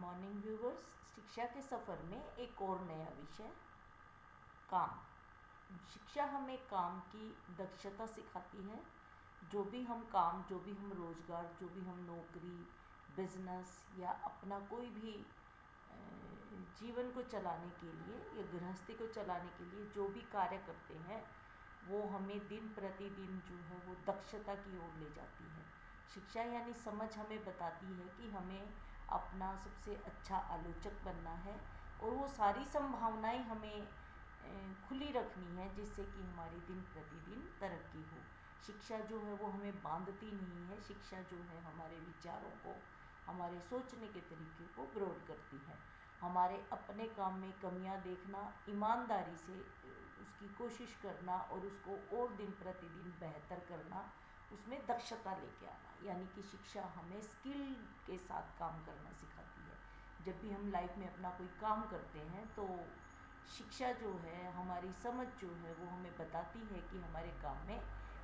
Morning viewers. शिक्षा के सफ़र में एक और नया विषय, काम। शिक्षा हमें काम की दक्षता सिखाती है। जो भी हम काम, जो भी हम रोज़गार, जो भी हम नौकरी, बिजनेस या अपना कोई भी जीवन को चलाने के लिए या गृहस्थी को चलाने के लिए जो भी कार्य करते हैं, वो हमें दिन प्रतिदिन जो है वो दक्षता की ओर ले जाती है। शिक्षा यानी समझ हमें बताती है कि हमें अपना सबसे अच्छा आलोचक बनना है और वो सारी संभावनाएं हमें खुली रखनी है, जिससे कि हमारी दिन प्रतिदिन तरक्की हो। शिक्षा जो है वो हमें बांधती नहीं है। शिक्षा जो है हमारे विचारों को, हमारे सोचने के तरीके को ब्रॉड करती है। हमारे अपने काम में कमियां देखना, ईमानदारी से उसकी कोशिश करना और उसको और दिन प्रतिदिन बेहतर करना, उसमें दक्षता लेके आना, यानी कि शिक्षा हमें स्किल के साथ काम करना सिखाती है। जब भी हम लाइफ में अपना कोई काम करते हैं तो शिक्षा जो है, हमारी समझ जो है वो हमें बताती है कि हमारे काम में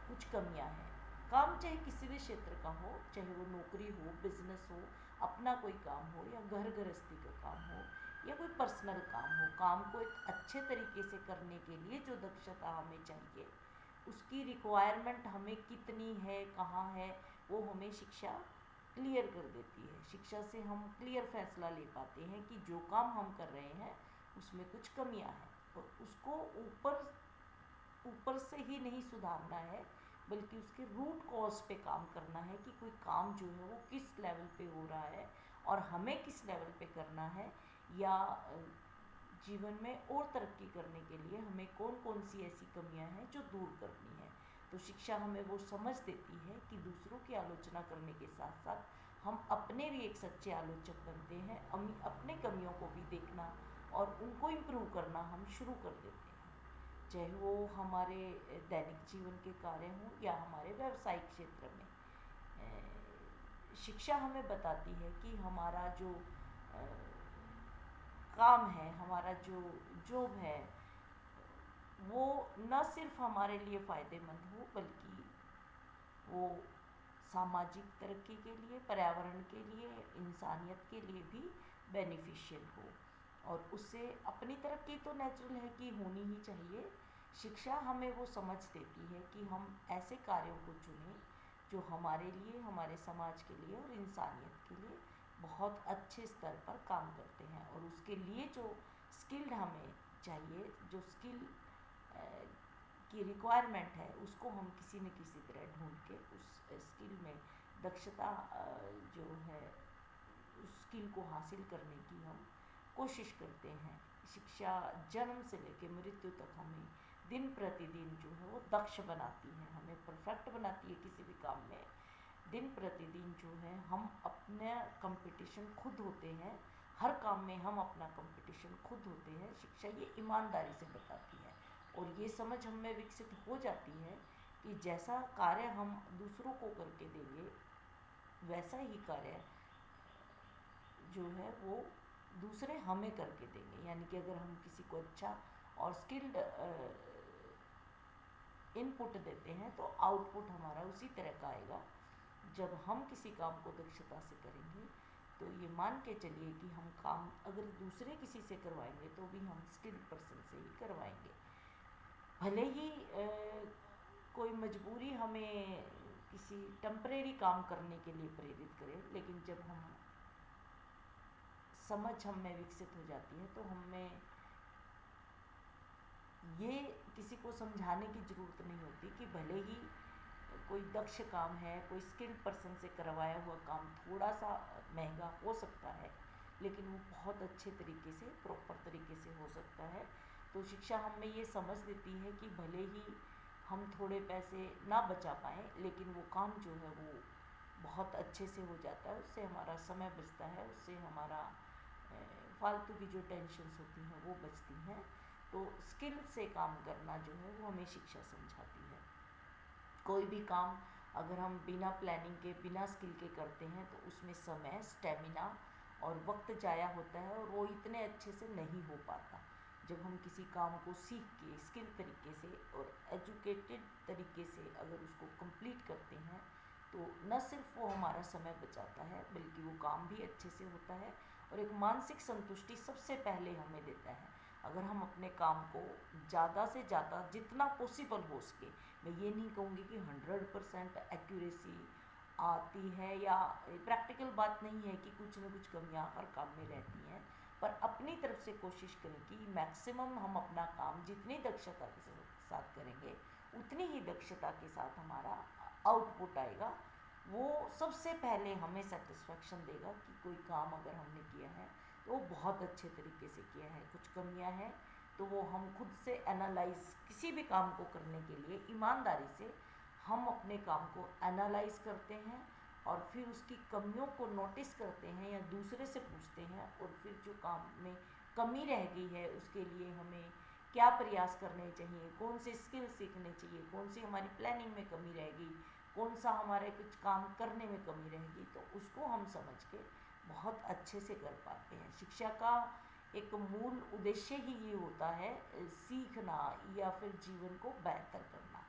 कुछ कमियां हैं। काम चाहे किसी भी क्षेत्र का हो, चाहे वो नौकरी हो, बिजनेस हो, अपना कोई काम हो या घर गृहस्थी का काम हो या कोई पर्सनल काम हो, काम को एक अच्छे तरीके से करने के लिए जो दक्षता हमें चाहिए, उसकी रिक्वायरमेंट हमें कितनी है, कहाँ है, वो हमें शिक्षा क्लियर कर देती है। शिक्षा से हम क्लियर फैसला ले पाते हैं कि जो काम हम कर रहे हैं उसमें कुछ कमियां हैं, तो उसको ऊपर से ही नहीं सुधारना है, बल्कि उसके रूट कॉज पे काम करना है कि कोई काम जो है वो किस लेवल पे हो रहा है और हमें किस लेवल पे करना है, या जीवन में और तरक्की करने के लिए हमें कौन कौन सी ऐसी कमियां हैं जो दूर करनी है। तो शिक्षा हमें वो समझ देती है कि दूसरों की आलोचना करने के साथ साथ हम अपने भी एक सच्चे आलोचक बनते हैं। हम अपने कमियों को भी देखना और उनको इम्प्रूव करना हम शुरू कर देते हैं, चाहे वो हमारे दैनिक जीवन के कार्य हों या हमारे व्यावसायिक क्षेत्र में। शिक्षा हमें बताती है कि हमारा जो काम है, हमारा जो जॉब है, वो न सिर्फ हमारे लिए फ़ायदेमंद हो, बल्कि वो सामाजिक तरक्की के लिए, पर्यावरण के लिए, इंसानियत के लिए भी बेनिफिशियल हो। और उससे अपनी तरक्की तो नेचुरल है कि होनी ही चाहिए। शिक्षा हमें वो समझ देती है कि हम ऐसे कार्यों को चुनें जो हमारे लिए, हमारे समाज के लिए और इंसानियत के लिए बहुत अच्छे स्तर पर काम करते हैं। और उसके लिए जो स्किल हमें चाहिए, जो स्किल की रिक्वायरमेंट है, उसको हम किसी न किसी तरह ढूंढ के उस स्किल में दक्षता जो है, उस स्किल को हासिल करने की हम कोशिश करते हैं। शिक्षा जन्म से लेकर मृत्यु तक हमें दिन प्रतिदिन जो है वो दक्ष बनाती है, हमें परफेक्ट बनाती है किसी भी काम में। दिन प्रतिदिन जो है हम अपने कंपटीशन खुद होते हैं, हर काम में हम अपना कंपटीशन खुद होते हैं। शिक्षा ये ईमानदारी से बताती है और ये समझ हम में विकसित हो जाती है कि जैसा कार्य हम दूसरों को करके देंगे, वैसा ही कार्य जो है वो दूसरे हमें करके देंगे। यानी कि अगर हम किसी को अच्छा और स्किल्ड इनपुट देते हैं तो आउटपुट हमारा उसी तरह का आएगा। जब हम किसी काम को दक्षता से करेंगे तो ये मान के चलिए कि हम काम अगर दूसरे किसी से करवाएंगे तो भी हम स्किल्ड पर्सन से ही करवाएंगे। भले ही कोई मजबूरी हमें किसी टेम्परेरी काम करने के लिए प्रेरित करे, लेकिन जब हम समझ हम में विकसित हो जाती है तो हमें ये किसी को समझाने की ज़रूरत नहीं होती कि भले ही कोई दक्ष काम है, कोई स्किल्ड पर्सन से करवाया हुआ काम थोड़ा सा महंगा हो सकता है, लेकिन वो बहुत अच्छे तरीके से, प्रॉपर तरीके से हो सकता है। तो शिक्षा हमें ये समझ देती है कि भले ही हम थोड़े पैसे ना बचा पाएँ, लेकिन वो काम जो है वो बहुत अच्छे से हो जाता है। उससे हमारा समय बचता है, उससे हमारा फालतू की जो टेंशन्स होती हैं वो बचती हैं। तो स्किल से काम करना जो है वो हमें शिक्षा समझाती है। कोई भी काम अगर हम बिना प्लानिंग के, बिना स्किल के करते हैं तो उसमें समय, स्टेमिना और वक्त जाया होता है और वो इतने अच्छे से नहीं हो पाता। जब हम किसी काम को सीख के, स्किल तरीके से और एजुकेटेड तरीके से अगर उसको कंप्लीट करते हैं तो न सिर्फ वो हमारा समय बचाता है, बल्कि वो काम भी अच्छे से होता है और एक मानसिक संतुष्टि सबसे पहले हमें देता है। अगर हम अपने काम को ज़्यादा से ज़्यादा जितना पॉसिबल हो सके, मैं ये नहीं कहूँगी कि 100% एक्यूरेसी आती है, या प्रैक्टिकल बात नहीं है कि कुछ न कुछ कमियां हर काम में रहती हैं, पर अपनी तरफ से कोशिश करें कि मैक्सिमम हम अपना काम जितनी दक्षता के साथ करेंगे उतनी ही दक्षता के साथ हमारा आउटपुट आएगा। वो सबसे पहले हमें सेटिस्फेक्शन देगा कि कोई काम अगर हमने किया है तो वो बहुत अच्छे तरीके से किया है। कुछ कमियां हैं तो वो हम खुद से एनालाइज, किसी भी काम को करने के लिए ईमानदारी से हम अपने काम को एनालाइज करते हैं और फिर उसकी कमियों को नोटिस करते हैं या दूसरे से पूछते हैं, और फिर जो काम में कमी रह गई है उसके लिए हमें क्या प्रयास करने चाहिए, कौन से स्किल सीखने चाहिए, कौन सी हमारी प्लानिंग में कमी रह गई, कौन सा हमारे कुछ काम करने में कमी रहेगी, तो उसको हम समझ के बहुत अच्छे से कर पाते हैं। शिक्षा का एक मूल उद्देश्य ही ये होता है, सीखना या फिर जीवन को बेहतर करना।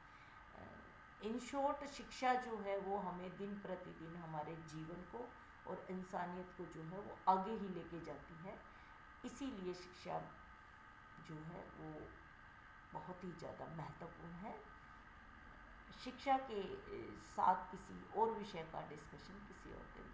इन शॉर्ट, शिक्षा जो है वो हमें दिन प्रतिदिन हमारे जीवन को और इंसानियत को जो है वो आगे ही लेके जाती है। इसीलिए शिक्षा जो है वो बहुत ही ज़्यादा महत्वपूर्ण है। शिक्षा के साथ किसी और विषय का डिस्कशन किसी और दिन